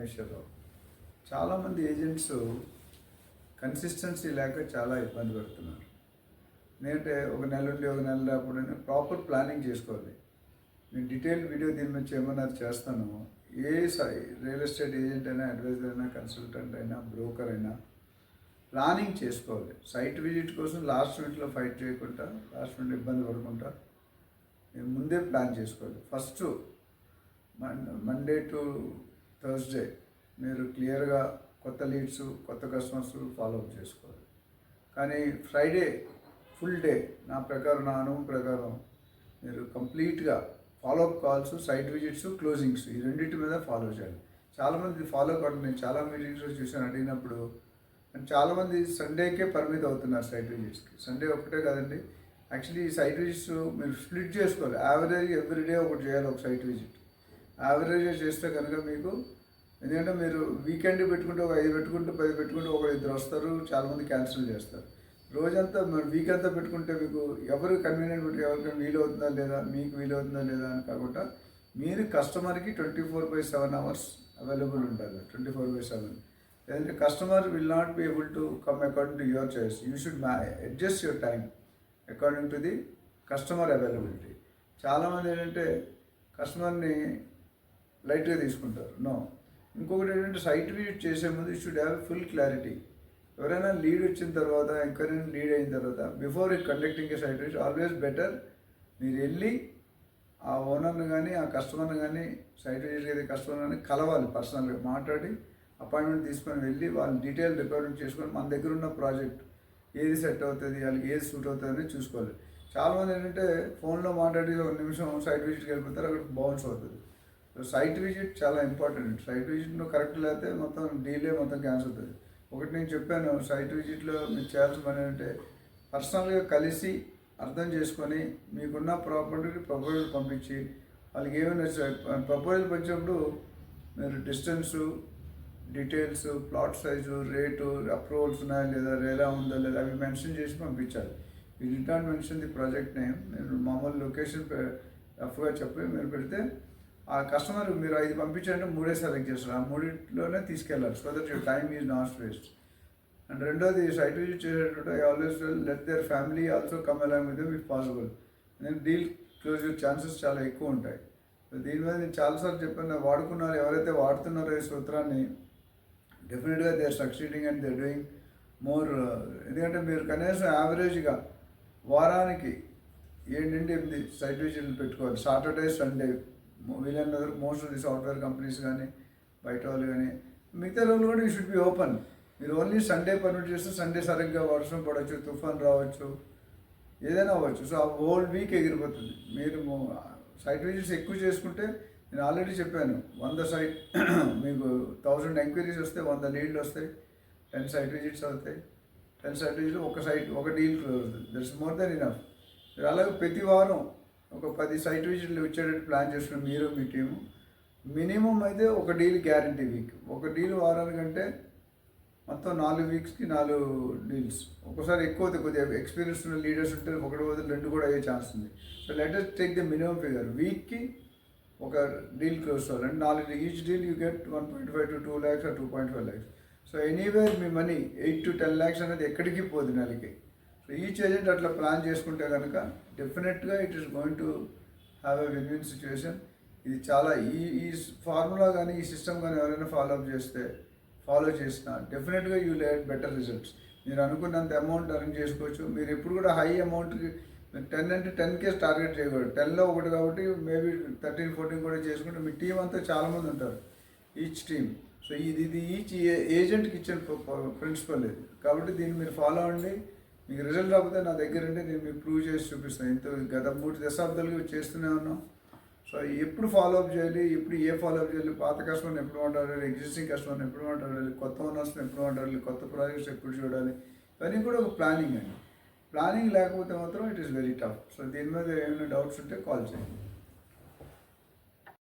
పరమేశ్వరరావు. చాలామంది agents consistency లేక చాలా ఇబ్బంది పడుతున్నారు. నేనంటే ఒక నెల ఉండి ఒక నెల రాకపోతే ప్రాపర్ ప్లానింగ్ చేసుకోవాలి. నేను డీటెయిల్ వీడియో దీని నుంచి ఏమన్నా చేస్తాను. ఏ రియల్ ఎస్టేట్ ఏజెంట్ అయినా, అడ్వైజర్ అయినా, కన్సల్టెంట్ అయినా, బ్రోకర్ అయినా ప్లానింగ్ చేసుకోవాలి. సైట్ విజిట్ కోసం లాస్ట్ మినిట్లో ఫైట్ చేయకుండా, లాస్ట్ మినిట్ ఇబ్బంది పడకుండా నేను ముందే ప్లాన్ చేసుకోవాలి. ఫస్ట్ మండే టు థర్స్డే మీరు క్లియర్గా కొత్త లీడ్స్, కొత్త కస్టమర్స్ ఫాలోఅప్ చేసుకోవాలి. కానీ ఫ్రైడే ఫుల్ డే నా ప్రకారం, నా అనుభవం ప్రకారం మీరు కంప్లీట్గా follow up calls, site visits, closings ఈ రెండింటి మీద ఫాలో చేయాలి. చాలామంది ఫాలో కావడం నేను చాలా మీటింగ్స్లో చూసాను. అడిగినప్పుడు చాలామంది సండేకే పరిమితం అవుతున్నారు సైట్ విజిట్స్కి. సండే ఒక్కటే కాదండి, యాక్చువల్లీ ఈ సైట్ విజిట్స్ మీరు స్ప్లిట్ చేసుకోవాలి. యావరేజ్ ఎవ్రీడే ఒకటి చేయాలి ఒక సైట్ విజిట్. యావరేజ్ చేస్తే కనుక మీకు, ఎందుకంటే మీరు వీకెండ్ పెట్టుకుంటే ఒక 5 పెట్టుకుంటే 10 పెట్టుకుంటే ఒక 2 వస్తారు, చాలామంది క్యాన్సిల్ చేస్తారు. రోజంతా వీక్ అంతా పెట్టుకుంటే మీకు ఎవరు కన్వీనియంట్ పెట్టి ఎవరికైనా వీలు అవుతుందా లేదా, మీకు వీలు అవుతుందా లేదా అని కాకుండా మీరు కస్టమర్కి 24/7 అవర్స్ అవైలబుల్ ఉండాలి. 24/7. లేదంటే customer will not be able to come according to your choice. You should adjust your time according to the customer availability. చాలామంది ఏంటంటే కస్టమర్ని లైట్గా తీసుకుంటారు. నో. ఇంకొకటి ఏంటంటే సైట్ విజిట్ చేసే ముందు you should have full clarity. ఎవరైనా లీడ్ వచ్చిన తర్వాత, ఎంక్వైరీ లీడ్ అయిన తర్వాత, before conducting a site visit always better మీరు వెళ్ళి ఆ ఓనర్ని కానీ, ఆ కస్టమర్ని కానీ, సైట్ విజిట్ అయితే కస్టమర్ కానీ కలవాలి. పర్సనల్గా మాట్లాడి అపాయింట్మెంట్ తీసుకొని వెళ్ళి వాళ్ళని డీటెయిల్ రిక్వైర్మెంట్ చేసుకొని మన దగ్గర ఉన్న ప్రాజెక్ట్ ఏది సెట్ అవుతుంది, వాళ్ళకి ఏది సూట్ అవుతుంది అని చూసుకోవాలి. చాలామంది ఏంటంటే ఫోన్లో మాట్లాడి 1 నిమిషం సైట్ విజిట్కి వెళ్ళిపోతారు, అక్కడ బౌన్స్ అవుతుంది. సో సైట్ విజిట్ చాలా ఇంపార్టెంట్. సైట్ విజిట్ను కరెక్ట్ లేకపోతే మొత్తం డీలే మొత్తం క్యాన్సిల్ అవుతుంది. ఒకటి నేను చెప్పాను, సైట్ విజిట్లో మీరు చేయాల్సిన పని ఏంటంటే పర్సనల్గా కలిసి అర్థం చేసుకొని మీకున్న ప్రాపర్టీకి ప్రపోజల్ పంపించి వాళ్ళకి ఏమైనా ప్రపోజల్ పంచినప్పుడు మీరు distance, details, plot size, rate, approvals ఉన్నాయా లేదా, రేలా ఉందా లేదా అవి మెన్షన్ చేసి పంపించాలి. You did not mention the project name. నేను మామూలు లొకేషన్ రఫ్గా చెప్పి మీరు పెడితే ఆ కస్టమర్ మీరు 5 పంపించాలంటే 3 సెలెక్ట్ చేస్తారు. ఆ 3లోనే తీసుకెళ్ళాలి. So that your time is not waste. And రెండోది సైట్ విజిట్ చేసేటప్పుడు I always let their family also come along with them if possible. నేను డీల్ క్లోజ్ ఛాన్సెస్ చాలా ఎక్కువ ఉంటాయి. దీని మీద నేను చాలాసార్లు చెప్పాను, వాడుకున్నారు ఎవరైతే వాడుతున్నారో ఈ సూత్రాన్ని డెఫినెట్గా they are succeeding and they are doing more. ఎందుకంటే మీరు కనీసం యావరేజ్గా వారానికి 7 నుండి 8 సైట్ విజిట్లు పెట్టుకోవాలి. సాటర్డే, సండే వీళ్ళందరూ most of the software companies కానీ, బయట వాళ్ళు కానీ, మిగతా రోజులు కూడా యూ షుడ్ బి ఓపెన్. మీరు ఓన్లీ సండే పర్మిట్ చేస్తే సండే సరిగ్గా వర్షం పడవచ్చు, తుఫాన్ రావచ్చు, ఏదైనా అవ్వచ్చు. సో ఆ హోల్ వీక్ ఎగిరిపోతుంది. మీరు సైట్ విజిట్స్ ఎక్కువ చేసుకుంటే, నేను ఆల్రెడీ చెప్పాను, 100 సైట్ మీకు 1000 ఎంక్వైరీస్ వస్తే 100 లీడ్లు వస్తాయి, 10 సైట్ విజిట్స్ అవుతాయి. 10 సైట్ విజిట్లు ఒక డీల్ క్లోజ్ అవుతుంది. That's more than enough. మీరు అలాగే ప్రతి వారం ఒక 10 సైట్ విజిట్లు వచ్చేటట్టు ప్లాన్ చేసుకుని మీరు మీ టీము మినిమం అయితే ఒక డీల్ గ్యారంటీ వీక్. ఒక డీల్ వారానికంటే మొత్తం 4 వీక్స్కి 4 డీల్స్. ఒక్కోసారి ఎక్కువ అవుతాయి. కొద్దిగా ఎక్స్పీరియన్స్ ఉన్న లీడర్స్ ఉంటే 1 వదిలి 2 కూడా అయ్యే ఛాన్స్ ఉంది. So let us take the minimum figure. వీక్కి ఒక డీల్ క్లోజ్ అవ్వాలి. 4 each deal you get 1.5 to 2 lakhs or 2.5 lakhs. So anywhere మీ మనీ 8 to 10 lakhs అనేది ఎక్కడికి పోదు నెలకి. సో ఈచ్ ఏజెంట్ అట్లా ప్లాన్ చేసుకుంటే కనుక డెఫినెట్గా it is going to have a win win situation. ఇది చాలా ఈ ఫార్ములా కానీ, ఈ సిస్టమ్ కానీ ఎవరైనా ఫాలో చేసినా డెఫినెట్గా యూ లెట్ బెటర్ రిజల్ట్స్. మీరు అనుకున్నంత అమౌంట్ అరేంజ్ చేసుకోవచ్చు. మీరు ఎప్పుడు కూడా హై అమౌంట్కి 10 అంటే 10K టార్గెట్ చేయకూడదు. 10లో ఒకటి కాబట్టి మేబీ 13, 14 కూడా చేసుకుంటే మీ టీం అంతా చాలామంది ఉంటారు, ఈచ్ టీమ్. సో ఇది ఈచ్ ఏజెంట్కి ఇచ్చిన ప్రిన్సిపల్ ఇది. కాబట్టి దీన్ని మీరు ఫాలో అవ్వండి. మీకు రిజల్ట్ రాకపోతే నా దగ్గర ఉంటే నేను మీకు ప్రూవ్ చేసి చూపిస్తాను. గత 3 దశాబ్దాలుగా చేస్తూనే ఉన్నాం. సో ఎప్పుడు ఫాలోఅప్ చేయాలి, ఎప్పుడు ఏ ఫాలోఅప్ చేయాలి, పాత కస్టమర్ని ఎప్పుడు మాట్లాడాలి, ఎగ్జిస్టింగ్ కస్టమర్ని ఎప్పుడు మాట్లాడాలి, కొత్త ఓనర్స్ని ఎప్పుడు మాట్లాడాలి, కొత్త ప్రాజెక్ట్స్ ఎప్పుడు చూడాలి, ఇవన్నీ కూడా ఒక ప్లానింగ్ అండి. ప్లానింగ్ లేకపోతే మాత్రం it is very tough. So దీని మీద ఏమైనా డౌట్స్ ఉంటే కాల్ చేయండి.